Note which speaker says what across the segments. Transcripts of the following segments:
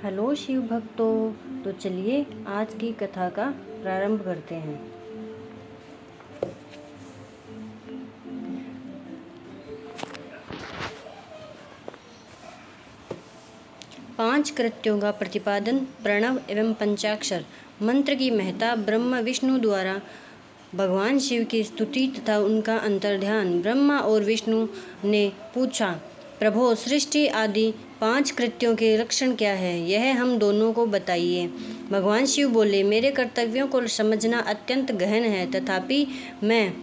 Speaker 1: Hello Shiv भक्तों। तो चलिए आज की कथा का प्रारंभ करते हैं। पांच कृत्यों का प्रतिपादन, प्रणव एवं पंचाक्षर मंत्र की महत्ता, ब्रह्मा विष्णु द्वारा भगवान शिव की स्तुति तथा उनका अंतर्ध्यान। ब्रह्मा और विष्णु ने पूछा, प्रभो, सृष्टि आदि पांच कृत्यों के लक्षण क्या है, यह हम दोनों को बताइए। भगवान शिव बोले, मेरे कर्तव्यों को समझना अत्यंत गहन है, तथापि मैं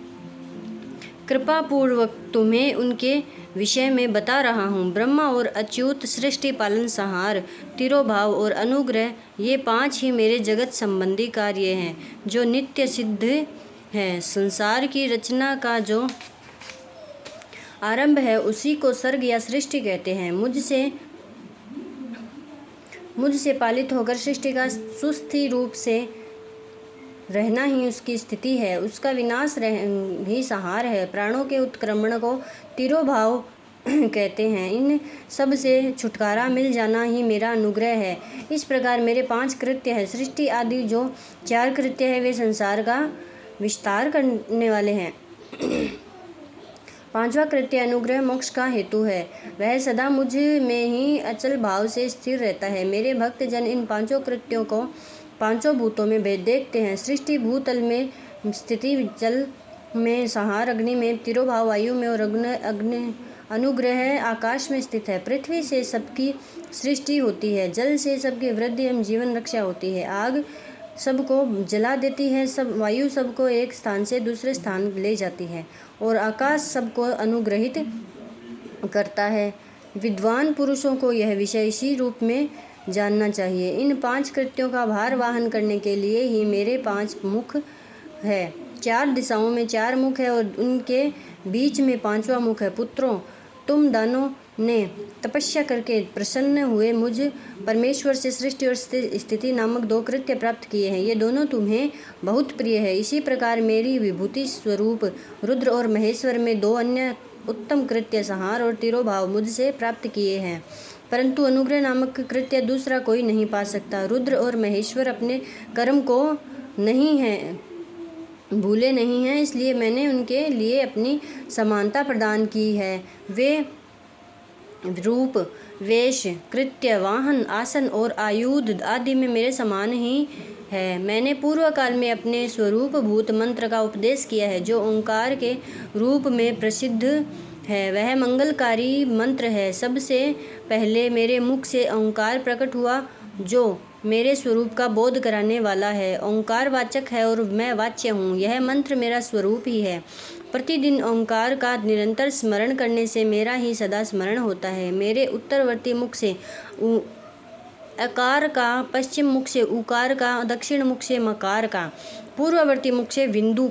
Speaker 1: कृपापूर्वक तुम्हें उनके विषय में बता रहा हूँ। ब्रह्मा और अच्युत, सृष्टि पालन संहार, तिरोभाव और अनुग्रह, ये पांच ही मेरे जगत संबंधी कार्य हैं जो नित्य सिद्ध है। संसार की रचना का जो आरंभ है उसी को सर्ग या सृष्टि कहते हैं। मुझसे पालित होकर सृष्टि का सुस्थिर रूप से रहना ही उसकी स्थिति है, उसका विनाश ही संहार है। प्राणों के उत्क्रमण को तिरोभाव कहते हैं। इन सब से छुटकारा मिल जाना ही मेरा अनुग्रह है। इस प्रकार मेरे पांच कृत्य हैं। सृष्टि आदि जो चार कृत्य है वे संसार का विस्तार करने वाले हैं। पांचवा कृत्य अनुग्रह मोक्ष का हेतु है। वह सदा मुझ में ही अचल भाव से स्थिर रहता है। मेरे भक्त जन इन पांचों कृत्यों को पांचों भूतों में भेद देखते हैं। सृष्टि भूतल में, स्थिति जल में, संहार अग्नि में, तिरोभाव वायु में और अनुग्रह आकाश में स्थित है। पृथ्वी से सबकी सृष्टि होती है, जल से सबकी वृद्धि एवं जीवन रक्षा होती है, आग सबको जला देती है, सब वायु सबको एक स्थान से दूसरे स्थान ले जाती है और आकाश सबको अनुग्रहित करता है। विद्वान पुरुषों को यह विषय इसी रूप में जानना चाहिए। इन पांच कृत्यों का भार वाहन करने के लिए ही मेरे पांच मुख है। चार दिशाओं में चार मुख है और उनके बीच में पांचवा मुख है। पुत्रों, तुम दानों ने तपस्या करके प्रसन्न हुए मुझ परमेश्वर से सृष्टि और स्थिति नामक दो कृत्य प्राप्त किए हैं। ये दोनों तुम्हें बहुत प्रिय है। इसी प्रकार मेरी विभूति स्वरूप रुद्र और महेश्वर में दो अन्य उत्तम कृत्य, संहार और तिरोभाव, मुझसे प्राप्त किए हैं, परंतु अनुग्रह नामक कृत्य दूसरा कोई नहीं पा सकता। रुद्र और महेश्वर अपने कर्म को भूले नहीं हैं, इसलिए मैंने उनके लिए अपनी समानता प्रदान की है। वे रूप, वेश, कृत्य, वाहन, आसन और आयुध आदि में मेरे समान ही है। मैंने पूर्व काल में अपने स्वरूप भूत मंत्र का उपदेश किया है, जो ओंकार के रूप में प्रसिद्ध है। वह मंगलकारी मंत्र है। सबसे पहले मेरे मुख से ओंकार प्रकट हुआ, जो मेरे स्वरूप का बोध कराने वाला है। ओंकार वाचक है और मैं वाच्य हूँ। यह मंत्र मेरा स्वरूप ही है। प्रतिदिन ओंकार का निरंतर स्मरण करने से मेरा ही सदा स्मरण होता है। मेरे उत्तरवर्ती मुख से अकार का, पश्चिम मुख से उकार का, दक्षिण मुख से मकार का, पूर्ववर्ती मुख से बिंदु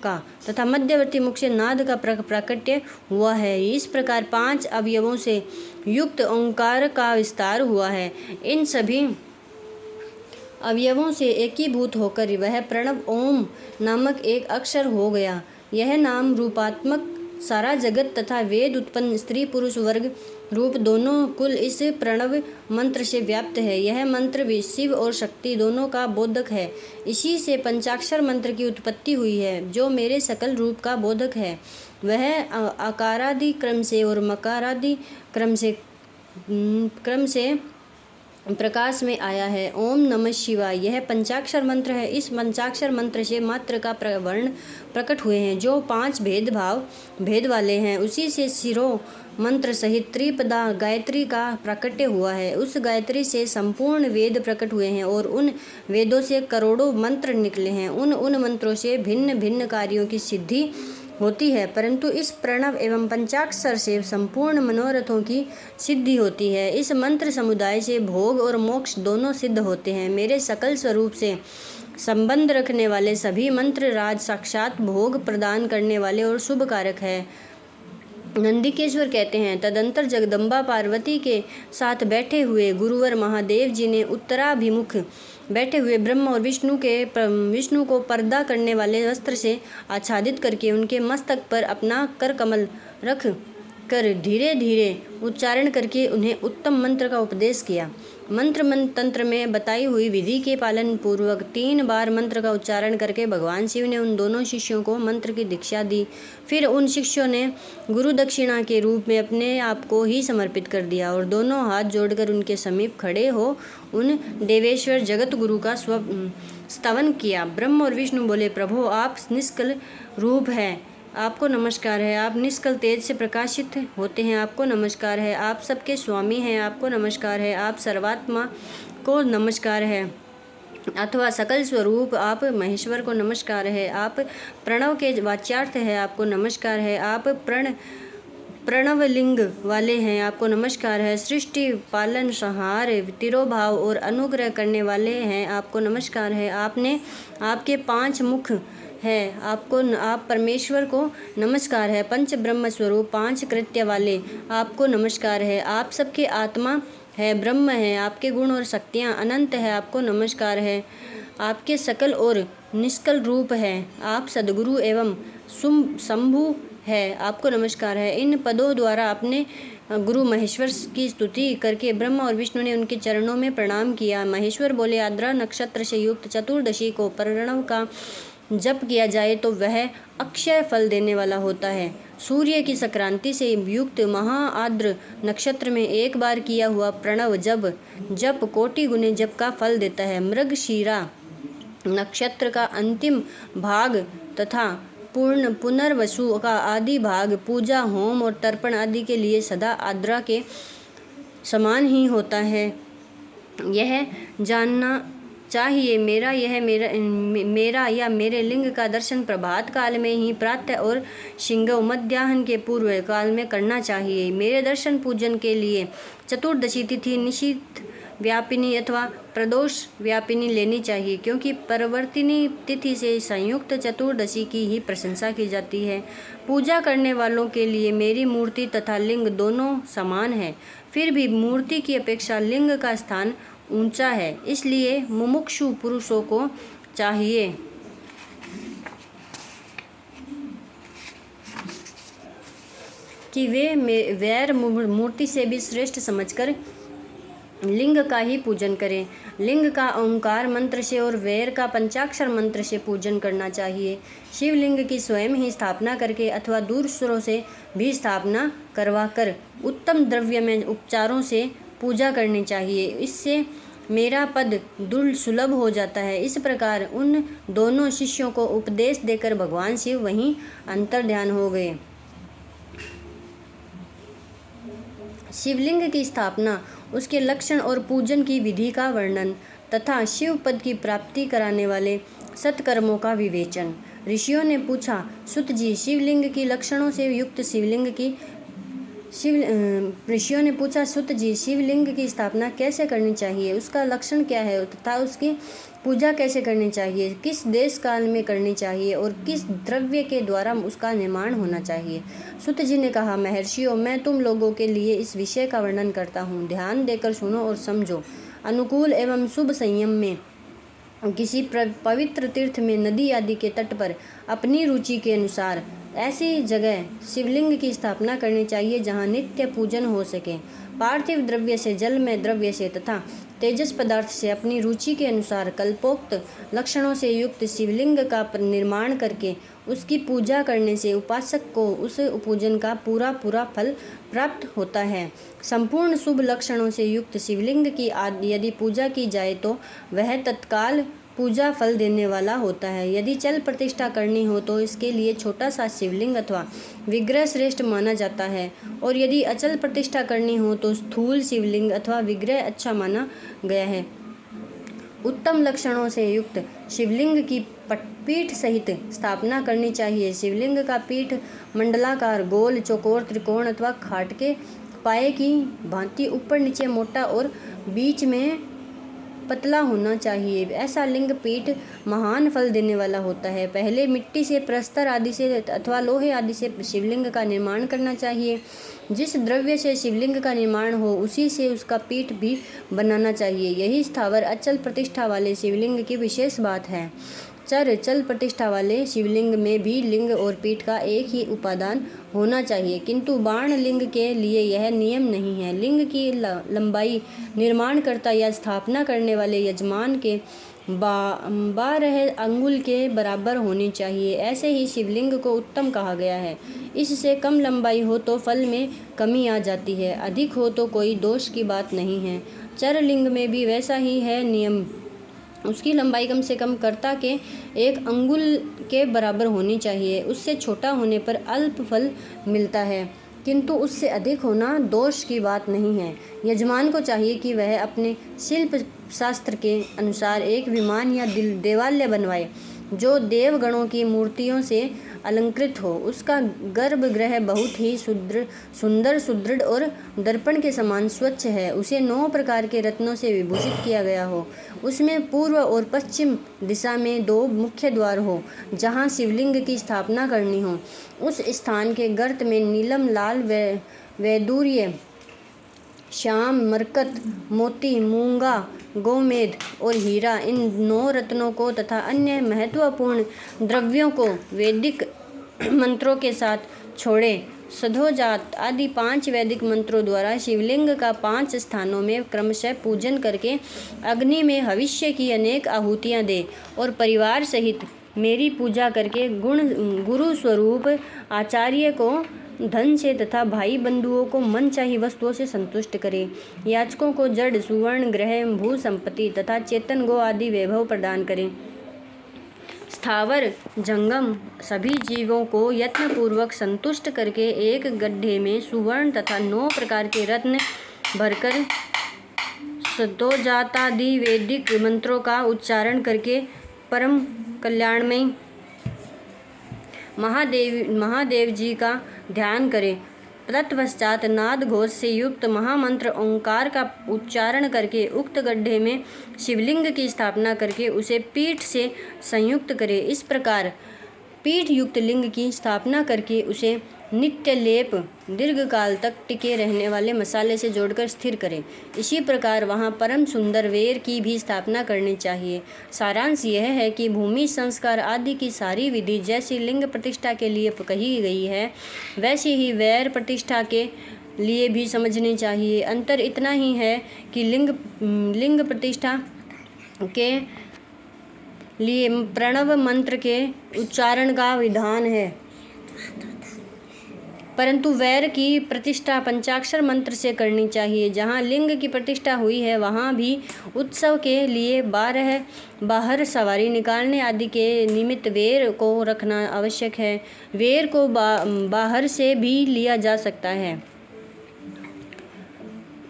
Speaker 1: का तथा मध्यवर्ती मुख से नाद का प्राकट्य हुआ है। इस प्रकार पांच अवयवों से युक्त ओंकार का विस्तार हुआ है। इन सभी अवयवों से एकीभूत होकर वह प्रणव ओम नामक एक अक्षर हो गया। यह नाम रूपात्मक सारा जगत तथा वेद उत्पन्न स्त्री पुरुष वर्ग रूप दोनों कुल इस प्रणव मंत्र से व्याप्त है। यह मंत्र शिव और शक्ति दोनों का बोधक है। इसी से पंचाक्षर मंत्र की उत्पत्ति हुई है, जो मेरे सकल रूप का बोधक है। वह आकारादि क्रम से और मकारादि क्रम से प्रकाश में आया है। ओम नमः शिवाय यह पंचाक्षर मंत्र है। इस पंचाक्षर मंत्र से मात्र का वर्ण प्रकट हुए हैं, जो पांच भेद वाले हैं। उसी से शिरो मंत्र सहित त्रिपदा गायत्री का प्राकट्य हुआ है। उस गायत्री से संपूर्ण वेद प्रकट हुए हैं और उन वेदों से करोड़ों मंत्र निकले हैं। उन मंत्रों से भिन्न भिन्न कार्यों की सिद्धि होती है, परंतु इस प्रणव एवं पंचाक्षर से संपूर्ण मनोरथों की सिद्धि होती है। इस मंत्र समुदाय से भोग और मोक्ष दोनों सिद्ध होते हैं। मेरे सकल स्वरूप से संबंध रखने वाले सभी मंत्र राज साक्षात भोग प्रदान करने वाले और शुभ कारक है। नंदिकेश्वर कहते हैं, तदंतर जगदम्बा पार्वती के साथ बैठे हुए गुरुवर महादेव जी ने उत्तराभिमुख बैठे हुए ब्रह्मा और विष्णु को पर्दा करने वाले वस्त्र से आच्छादित करके उनके मस्तक पर अपना कर कमल रख कर धीरे धीरे उच्चारण करके उन्हें उत्तम मंत्र का उपदेश किया। मंत्र तंत्र में बताई हुई विधि के पालन पूर्वक 3 बार मंत्र का उच्चारण करके भगवान शिव ने उन दोनों शिष्यों को मंत्र की दीक्षा दी। फिर उन शिष्यों ने गुरु दक्षिणा के रूप में अपने आप को ही समर्पित कर दिया और दोनों हाथ जोड़कर उनके समीप खड़े हो उन देवेश्वर जगत गुरु का स्तवन किया। ब्रह्म और विष्णु बोले, प्रभु आप निष्कल रूप हैं, आपको नमस्कार है। आप निष्कल तेज से प्रकाशित होते हैं, आपको नमस्कार है। आप सबके स्वामी हैं, आपको नमस्कार है। आप सर्वात्मा को नमस्कार है अथवा सकल स्वरूप आप महेश्वर को नमस्कार है। आप प्रणव के वाच्यार्थ है, आपको नमस्कार है। आप प्रणवलिंग वाले हैं, आपको नमस्कार है। सृष्टि पालन संहार तिरोभाव और अनुग्रह करने वाले हैं, आपको नमस्कार है। आपके 5 मुख है, आप परमेश्वर को नमस्कार है। पंच ब्रह्म स्वरूप 5 कृत्य वाले, आपको नमस्कार है। आप सबके आत्मा है, ब्रह्म है। आपके गुण और शक्तियाँ अनंत है, आपको नमस्कार है। आपके सकल और निष्कल रूप है। आप सद्गुरु एवं शंभु है, आपको नमस्कार है। इन पदों द्वारा अपने गुरु महेश्वर की स्तुति करके ब्रह्मा और विष्णु ने उनके चरणों में प्रणाम किया। महेश्वर बोले, आद्रा नक्षत्र से युक्त चतुर्दशी को प्रणव का जप किया जाए तो वह अक्षय फल देने वाला होता है। सूर्य की संक्रांति से युक्त महाआद्र नक्षत्र में एक बार किया हुआ प्रणव जप कोटि गुने जप का फल देता है। मृगशीरा नक्षत्र का अंतिम भाग तथा पुनर्वसु का आदि भाग पूजा, होम और तर्पण आदि के लिए सदा आद्रा के समान ही होता है। यह जानना चाहिए मेरा या मेरे लिंग का दर्शन प्रभात काल में ही प्रातः और शिंगव मध्याह्न के पूर्व काल में करना चाहिए। मेरे दर्शन पूजन के लिए चतुर्दशी तिथि निशित व्यापिनी अथवा प्रदोष व्यापिनी लेनी चाहिए, क्योंकि परवर्तिनी तिथि से संयुक्त चतुर्दशी की ही प्रशंसा की जाती है। पूजा करने वालों के लिए मेरी मूर्ति तथा लिंग दोनों समान है, फिर भी मूर्ति की अपेक्षा लिंग का स्थान ऊंचा है। इसलिए मुमुक्षु पुरुषों को चाहिए कि वे वैर मूर्ति से भी श्रेष्ठ समझकर लिंग का ही पूजन करें। लिंग का ओंकार मंत्र से और वैर का पंचाक्षर मंत्र से पूजन करना चाहिए। शिवलिंग की स्वयं ही स्थापना करके अथवा दूसरों से भी स्थापना करवाकर उत्तम द्रव्य में उपचारों से पूजा करनी चाहिए। इससे मेरा पद दुर्लभ हो जाता है। इस प्रकार उन दोनों शिष्यों को उपदेश देकर भगवान शिव वहीं अंतर्ध्यान हो गए। शिवलिंग की स्थापना, उसके लक्षण और पूजन की विधि का वर्णन तथा शिव पद की प्राप्ति कराने वाले सत्कर्मों का विवेचन। ऋषियों ने पूछा, सुत जी, शिवलिंग की लक्षणों से युक्त ऋषियों ने पूछा, सुत जी, शिवलिंग की स्थापना कैसे करनी चाहिए, उसका लक्षण क्या है तथा उसकी पूजा कैसे करनी चाहिए, किस देश काल में करनी चाहिए और किस द्रव्य के द्वारा उसका निर्माण होना चाहिए। सुत जी ने कहा, महर्षियों, मैं तुम लोगों के लिए इस विषय का वर्णन करता हूँ, ध्यान देकर सुनो और समझो। अनुकूल एवं शुभ संयम में किसी पवित्र तीर्थ में, नदी आदि के तट पर अपनी रुचि के अनुसार ऐसी जगह शिवलिंग की स्थापना करनी चाहिए जहाँ नित्य पूजन हो सके। पार्थिव द्रव्य से, जल में द्रव्य से तथा तेजस पदार्थ से अपनी रुचि के अनुसार कल्पोक्त लक्षणों से युक्त शिवलिंग का निर्माण करके उसकी पूजा करने से उपासक को उस पूजन का पूरा फल प्राप्त होता है। संपूर्ण शुभ लक्षणों से युक्त शिवलिंग की यदि पूजा की जाए तो वह तत्काल पूजा फल देने वाला होता है। यदि चल प्रतिष्ठा करनी हो तो इसके लिए छोटा सा शिवलिंग अथवा विग्रह श्रेष्ठ माना जाता है, और यदि अचल प्रतिष्ठा करनी हो तो स्थूल शिवलिंग अथवा विग्रह अच्छा माना गया है। उत्तम लक्षणों से युक्त शिवलिंग की पीठ सहित स्थापना करनी चाहिए। शिवलिंग का पीठ मंडलाकार, गोल, चौकोर, त्रिकोण अथवा खाटके पाए की भांति ऊपर नीचे मोटा और बीच में पतला होना चाहिए। ऐसा लिंग पीठ महान फल देने वाला होता है। पहले मिट्टी से, प्रस्तर आदि से अथवा लोहे आदि से शिवलिंग का निर्माण करना चाहिए। जिस द्रव्य से शिवलिंग का निर्माण हो उसी से उसका पीठ भी बनाना चाहिए। यही स्थावर अचल प्रतिष्ठा वाले शिवलिंग की विशेष बात है। चल प्रतिष्ठा वाले शिवलिंग में भी लिंग और पीठ का एक ही उपादान होना चाहिए, किंतु बाण लिंग के लिए यह नियम नहीं है। लिंग की लंबाई निर्माणकर्ता या स्थापना करने वाले यजमान के 12 अंगुल के बराबर होनी चाहिए। ऐसे ही शिवलिंग को उत्तम कहा गया है। इससे कम लंबाई हो तो फल में कमी आ जाती है, अधिक हो तो कोई दोष की बात नहीं है। चर लिंग में भी वैसा ही है नियम। उसकी लंबाई कम से कम कर्ता के 1 अंगुल के बराबर होनी चाहिए। उससे छोटा होने पर अल्प फल मिलता है, किंतु उससे अधिक होना दोष की बात नहीं है। यजमान को चाहिए कि वह अपने शिल्प शास्त्र के अनुसार एक विमान या देवालय बनवाए जो देवगणों की मूर्तियों से अलंकृत हो। उसका गर्भगृह बहुत ही सुंदर, सुदृढ़ और दर्पण के समान स्वच्छ है। उसे 9 प्रकार के रत्नों से विभूषित किया गया हो। उसमें पूर्व और पश्चिम दिशा में 2 मुख्य द्वार हो जहाँ शिवलिंग की स्थापना करनी हो। उस स्थान के गर्त में नीलम, लाल, वैदूर्य, श्याम, मरकत, मोती, मूंगा, गोमेद और हीरा, इन 9 रत्नों को तथा अन्य महत्वपूर्ण द्रव्यों को वैदिक मंत्रों के साथ छोड़े। सधोजात आदि 5 वैदिक मंत्रों द्वारा शिवलिंग का 5 स्थानों में क्रमशः पूजन करके अग्नि में हविष्य की अनेक आहुतियाँ दे और परिवार सहित मेरी पूजा करके गुरु स्वरूप आचार्य को धन से तथा भाई बंधुओं को मनचाही वस्तुओं से संतुष्ट करे। याचकों को जड़, सुवर्ण, ग्रह, भू संपत्ति तथा चेतन गो आदि वैभव प्रदान करें। स्थावर जंगम सभी जीवों को यत्नपूर्वक संतुष्ट करके एक गड्ढे में सुवर्ण तथा 9 प्रकार के रत्न भरकर सतोजातादि वैदिक मंत्रों का उच्चारण करके परम कल्याणमय महादेव जी का ध्यान करें। तत्पश्चात नाद घोष से युक्त महामंत्र ओंकार का उच्चारण करके उक्त गड्ढे में शिवलिंग की स्थापना करके उसे पीठ से संयुक्त करें। इस प्रकार पीठ युक्त लिंग की स्थापना करके उसे नित्य लेप दीर्घ काल तक टिके रहने वाले मसाले से जोड़कर स्थिर करें। इसी प्रकार वहाँ परम सुंदर वेर की भी स्थापना करनी चाहिए। सारांश यह है कि भूमि संस्कार आदि की सारी विधि जैसी लिंग प्रतिष्ठा के लिए कही गई है, वैसी ही वैर प्रतिष्ठा के लिए भी समझनी चाहिए। अंतर इतना ही है कि लिंग प्रतिष्ठा के लिए प्रणव मंत्र के उच्चारण का विधान है, परंतु वैर की प्रतिष्ठा पंचाक्षर मंत्र से करनी चाहिए। जहाँ लिंग की प्रतिष्ठा हुई है वहाँ भी उत्सव के लिए बाहर सवारी निकालने आदि के निमित्त वेर को रखना आवश्यक है। वेर को बाहर से भी लिया जा सकता है,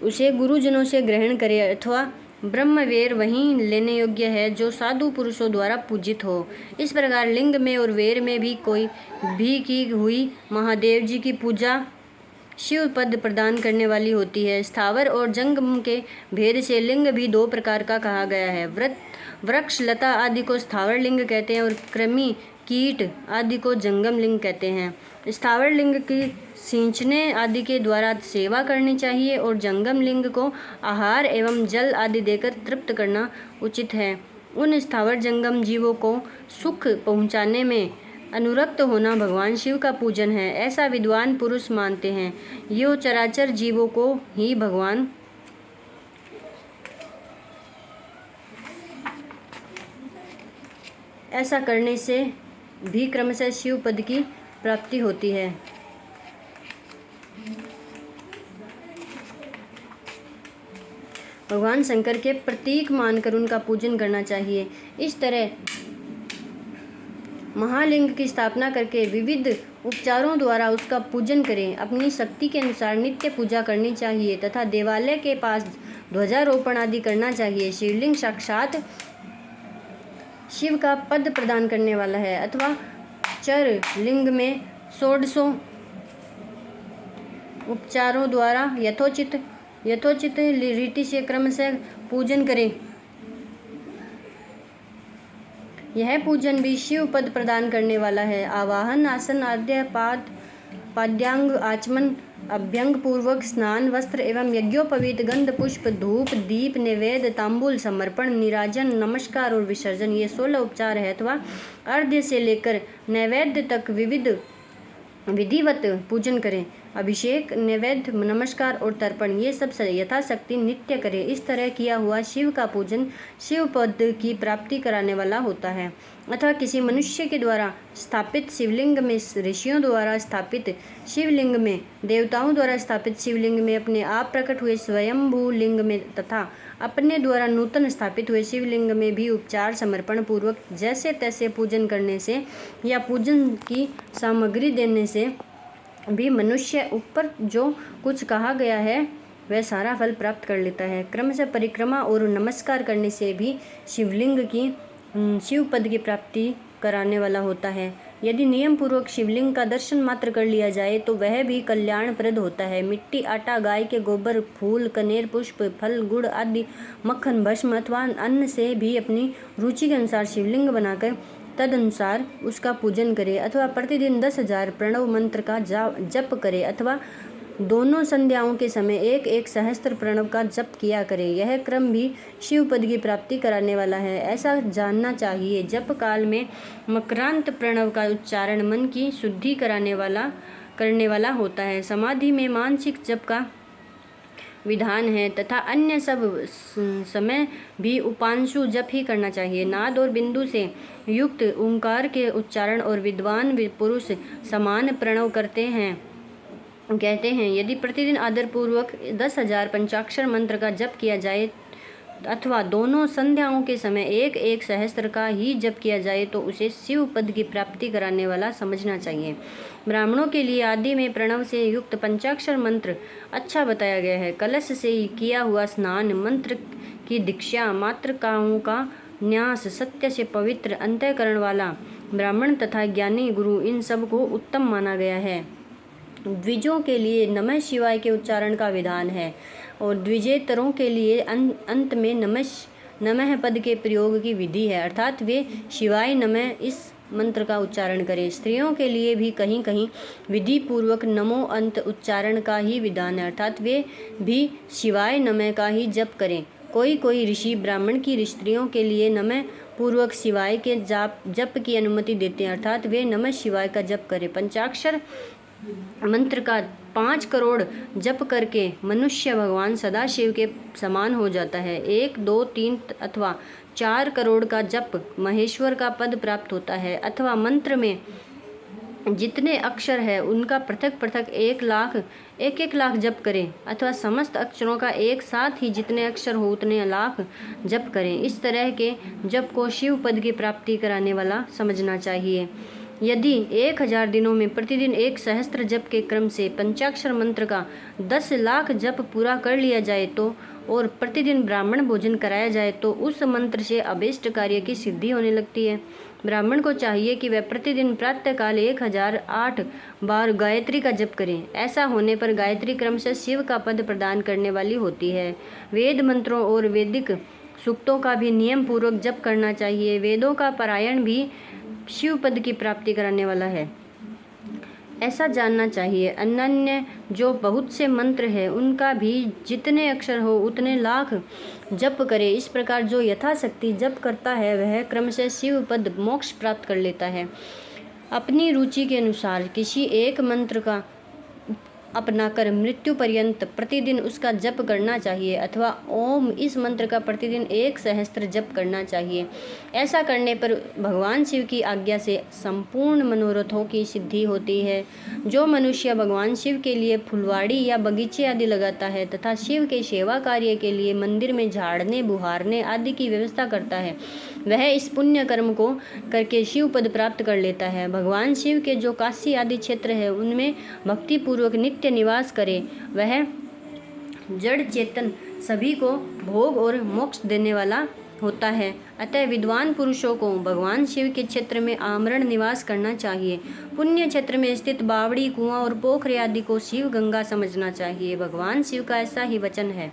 Speaker 1: उसे गुरुजनों से ग्रहण करे, अथवा ब्रह्मवेर वहीं लेने योग्य है जो साधु पुरुषों द्वारा पूजित हो। इस प्रकार लिंग में और वेर में भी कोई भी की हुई महादेव जी की पूजा शिव पद प्रदान करने वाली होती है। स्थावर और जंगम के भेद से लिंग भी 2 प्रकार का कहा गया है। वृक्ष, लता आदि को स्थावर लिंग कहते हैं और कृमि, कीट आदि को जंगम लिंग कहते हैं। स्थावर लिंग की सींचने आदि के द्वारा सेवा करनी चाहिए और जंगम लिंग को आहार एवं जल आदि देकर तृप्त करना उचित है। उन स्थावर जंगम जीवों को सुख पहुँचाने में अनुरक्त होना भगवान शिव का पूजन है, ऐसा विद्वान पुरुष मानते हैं। यो चराचर जीवों को ही भगवान ऐसा करने से भी क्रमशः शिव पद की प्राप्ति होती है। भगवान शंकर के प्रतीक मानकर उनका पूजन करना चाहिए। इस तरह महालिंग की स्थापना करके विविध उपचारों द्वारा उसका पूजन करें। अपनी शक्ति के अनुसार नित्य पूजा करनी चाहिए तथा देवालय के पास ध्वजारोपण आदि करना चाहिए। शिवलिंग साक्षात शिव का पद प्रदान करने वाला है, अथवा चर लिंग में 16 उपचारों द्वारा यथोचित रीति से क्रमशः पूजन करें। यह पूजन भी शिव पद प्रदान करने वाला है। आवाहन, आसन, आद्य, पाद्यांग, आचमन अभ्यंग पूर्वक स्नान, वस्त्र एवं यज्ञोपवीत, गंध, पुष्प, धूप, दीप, नैवेद्य, तांबूल समर्पण, निराजन, नमस्कार और विसर्जन, ये 16 उपचार है। अथवा अर्घ्य से लेकर नैवेद्य तक विधिवत पूजन करें। अभिषेक, नैवेद्य, नमस्कार और तर्पण, ये सब यथाशक्ति नित्य करें। इस तरह किया हुआ शिव का पूजन शिव पद की प्राप्ति कराने वाला होता है। अथवा किसी मनुष्य के द्वारा स्थापित शिवलिंग में, ऋषियों द्वारा स्थापित शिवलिंग में, देवताओं द्वारा स्थापित शिवलिंग में, अपने आप प्रकट हुए स्वयंभू लिंग में तथा अपने द्वारा नूतन स्थापित हुए शिवलिंग में भी उपचार समर्पण पूर्वक जैसे तैसे पूजन करने से या पूजन की सामग्री देने से भी मनुष्य ऊपर जो कुछ कहा गया है वह सारा फल प्राप्त कर लेता है। क्रम से परिक्रमा और नमस्कार करने से भी शिवलिंग की शिव पद की प्राप्ति कराने वाला होता है। यदि नियम पूर्वक शिवलिंग का दर्शन मात्र कर लिया जाए तो वह भी कल्याणप्रद होता है। मिट्टी, आटा, गाय के गोबर, फूल, कनेर, पुष्प, फल, गुड़ आदि, मक्खन, भस्म अथवा अन्न से भी अपनी रुचि के अनुसार शिवलिंग बनाकर तदनुसार उसका पूजन करे। अथवा प्रतिदिन 10,000 प्रणव मंत्र का जप करे अथवा दोनों संध्याओं के समय 1-1 सहस्त्र प्रणव का जप किया करे। यह क्रम भी शिव पद की प्राप्ति कराने वाला है, ऐसा जानना चाहिए। जप काल में मकरांत प्रणव का उच्चारण मन की शुद्धि करने वाला होता है। समाधि में मानसिक जप का विधान है तथा अन्य सब समय भी उपांशु जप ही करना चाहिए। नाद और बिंदु से युक्त ओंकार के उच्चारण और विद्वान पुरुष समान प्रणव कहते हैं। यदि प्रतिदिन आदरपूर्वक 10,000 पंचाक्षर मंत्र का जप किया जाए अथवा दोनों संध्याओं के समय 1-1 सहस्त्र का ही जप किया जाए तो उसे शिव पद की प्राप्ति कराने वाला समझना चाहिए। ब्राह्मणों के लिए आदि में प्रणव से युक्त पंचाक्षर मंत्र अच्छा बताया गया है। कलश से किया हुआ स्नान, मंत्र की दीक्षा, मातृकाओं का न्यास, सत्य से पवित्र अंतःकरण वाला ब्राह्मण तथा ज्ञानी गुरु, इन सब को उत्तम माना गया है। द्विजों के लिए नमः शिवाय के उच्चारण का विधान है और द्विजेतरों के लिए अंत में नमः पद के प्रयोग की विधि है, अर्थात वे शिवाय नमः इस मंत्र का उच्चारण करें। स्त्रियों के लिए भी कहीं कहीं विधि पूर्वक नमो अंत उच्चारण का ही विधान है, अर्थात वे भी शिवाय नमः का ही जप करें। कोई ऋषि ब्राह्मण की स्त्रियों के लिए नमः पूर्वक शिवाय के जप की अनुमति देते हैं, अर्थात वे नमः शिवाय का जप करें। पंचाक्षर मंत्र का 5 करोड़ जप करके मनुष्य भगवान सदाशिव के समान हो जाता है। 1, 2, 3 अथवा 4 करोड़ का जप महेश्वर का पद प्राप्त होता है। अथवा मंत्र में जितने अक्षर है उनका पृथक 1 लाख जप करें अथवा समस्त अक्षरों का एक साथ ही जितने अक्षर हो उतने लाख जप करें। इस तरह के जप को शिव पद की प्राप्ति कराने वाला समझना चाहिए। यदि 1000 दिनों में प्रतिदिन 1 सहस्त्र जप के क्रम से पंचाक्षर मंत्र का 10 लाख जप पूरा कर लिया जाए तो और प्रतिदिन ब्राह्मण भोजन कराया जाए तो उस मंत्र से अभीष्ट कार्य की सिद्धि होने लगती है। ब्राह्मण को चाहिए कि वह प्रतिदिन प्रातःकाल 1008 बार गायत्री का जप करें। ऐसा होने पर गायत्री क्रम से शिव का पद प्रदान करने वाली होती है। वेद मंत्रों और वैदिक सूक्तों का भी नियम पूर्वक जप करना चाहिए। वेदों का पारायण भी शिव पद की प्राप्ति कराने वाला है, ऐसा जानना चाहिए। अन्य जो बहुत से मंत्र है उनका भी जितने अक्षर हो उतने लाख जप करे। इस प्रकार जो यथाशक्ति जप करता है वह क्रम से शिव पद मोक्ष प्राप्त कर लेता है। अपनी रुचि के अनुसार किसी एक मंत्र का अपनाकर मृत्यु पर्यंत प्रतिदिन उसका जप करना चाहिए अथवा ओम इस मंत्र का प्रतिदिन 1 सहस्त्र जप करना चाहिए। ऐसा करने पर भगवान शिव की आज्ञा से संपूर्ण मनोरथों की सिद्धि होती है। जो मनुष्य भगवान शिव के लिए फुलवाड़ी या बगीचे आदि लगाता है तथा शिव के सेवा कार्य के लिए मंदिर में झाड़ने, बुहारने आदि की व्यवस्था करता है, वह इस पुण्य कर्म को करके शिव पद प्राप्त कर लेता है। भगवान शिव के जो काशी आदि क्षेत्र है उनमें भक्ति पूर्वक नित्य निवास करे, वह जड़ चेतन सभी को भोग और मोक्ष देने वाला होता है। अतः विद्वान पुरुषों को भगवान शिव के क्षेत्र में आमरण निवास करना चाहिए। पुण्य क्षेत्र में स्थित बावड़ी, कुआं और पोखरे आदि को शिव गंगा समझना चाहिए। भगवान शिव का ऐसा ही वचन है।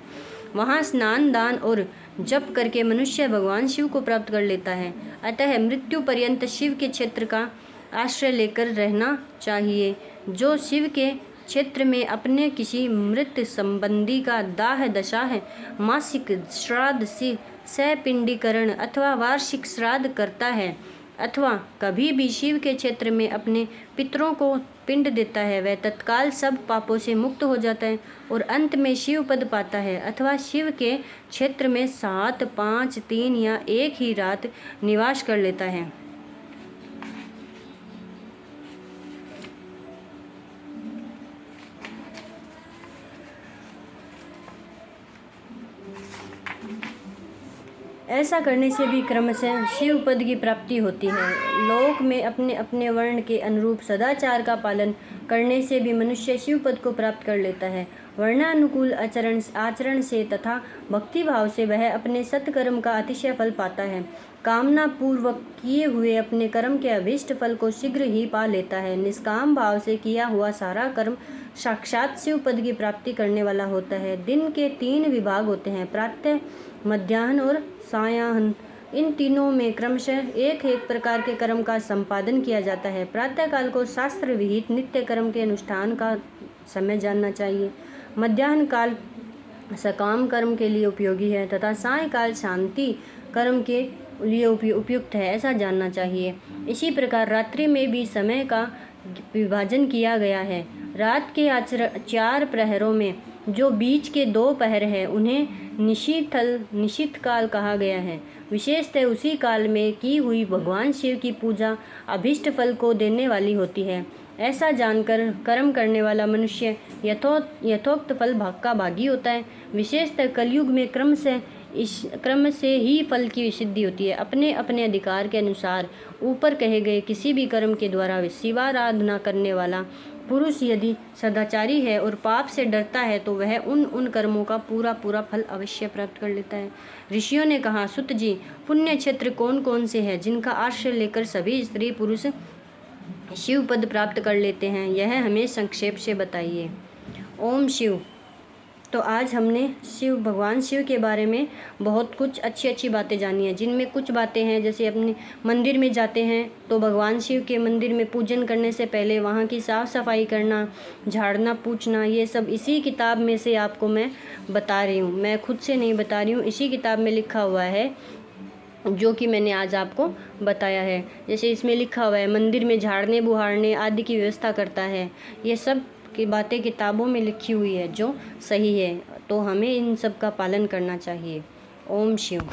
Speaker 1: वहाँ स्नान, दान और जप करके मनुष्य भगवान शिव को प्राप्त कर लेता है। अतः मृत्यु पर्यंत शिव के क्षेत्र का आश्रय लेकर रहना चाहिए। जो शिव के क्षेत्र में अपने किसी मृत संबंधी का दाह दशा है, मासिक श्राद्ध से सपिंडीकरण अथवा वार्षिक श्राद्ध करता है, अथवा कभी भी शिव के क्षेत्र में अपने पितरों को पिंड देता है, वह तत्काल सब पापों से मुक्त हो जाता है और अंत में शिव पद पाता है, अथवा शिव के क्षेत्र में 7, 5, 3 या एक ही रात निवास कर लेता है। ऐसा करने से भी क्रमशः शिव पद की प्राप्ति होती है। लोक में अपने अपने वर्ण के अनुरूप सदाचार का पालन करने से भी मनुष्य शिव पद को प्राप्त कर लेता है। वर्णानुकूल आचरण से तथा भक्ति भाव से वह अपने सत्कर्म का अतिशय फल पाता है। कामना पूर्वक किए हुए अपने कर्म के अभीष्ट फल को शीघ्र ही पा लेता है। निष्काम भाव से किया हुआ सारा कर्म साक्षात शिव पद की प्राप्ति करने वाला होता है। दिन के 3 विभाग होते हैं, प्रातः, मध्याह्न और सायाह्न। इन तीनों में क्रमशः एक एक प्रकार के कर्म का संपादन किया जाता है। प्रातःकाल को शास्त्र विहित नित्य कर्म के अनुष्ठान का समय जानना चाहिए। मध्याह्न काल सकाम कर्म के लिए उपयोगी है तथा सायंकाल शांति कर्म के लिए उपयुक्त है, ऐसा जानना चाहिए। इसी प्रकार रात्रि में भी समय का विभाजन किया गया है। रात के 4 प्रहरों में जो बीच के 2 पहर हैं उन्हें निशीथ काल कहा गया है। विशेषतः उसी काल में की हुई भगवान शिव की पूजा अभीष्ट फल को देने वाली होती है। ऐसा जानकर कर्म करने वाला मनुष्य यथोक्त फल भाग का भागी होता है। विशेषतः कलयुग में क्रम से ही फल की सिद्धि होती है। अपने अपने अधिकार के अनुसार ऊपर कहे गए किसी भी कर्म के द्वारा शिवाराधना करने वाला पुरुष यदि सदाचारी है और पाप से डरता है तो वह उन कर्मों का पूरा फल अवश्य प्राप्त कर लेता है। ऋषियों ने कहा, सुत जी, पुण्य क्षेत्र कौन कौन से हैं जिनका आश्रय लेकर सभी स्त्री पुरुष शिव पद प्राप्त कर लेते हैं, यह हमें संक्षेप से बताइए। ओम शिव। तो आज हमने भगवान शिव के बारे में बहुत कुछ अच्छी बातें जानी हैं, जिनमें कुछ बातें हैं जैसे अपने मंदिर में जाते हैं तो भगवान शिव के मंदिर में पूजन करने से पहले वहाँ की साफ़ सफाई करना, झाड़ना, पूछना, ये सब इसी किताब में से आपको मैं बता रही हूँ। मैं खुद से नहीं बता रही हूँ, इसी किताब में लिखा हुआ है जो कि मैंने आज आपको बताया है। जैसे इसमें लिखा हुआ है मंदिर में झाड़ने बुहारने आदि की व्यवस्था करता है। ये सब की बातें किताबों में लिखी हुई है जो सही है, तो हमें इन सब का पालन करना चाहिए। ओम शिव।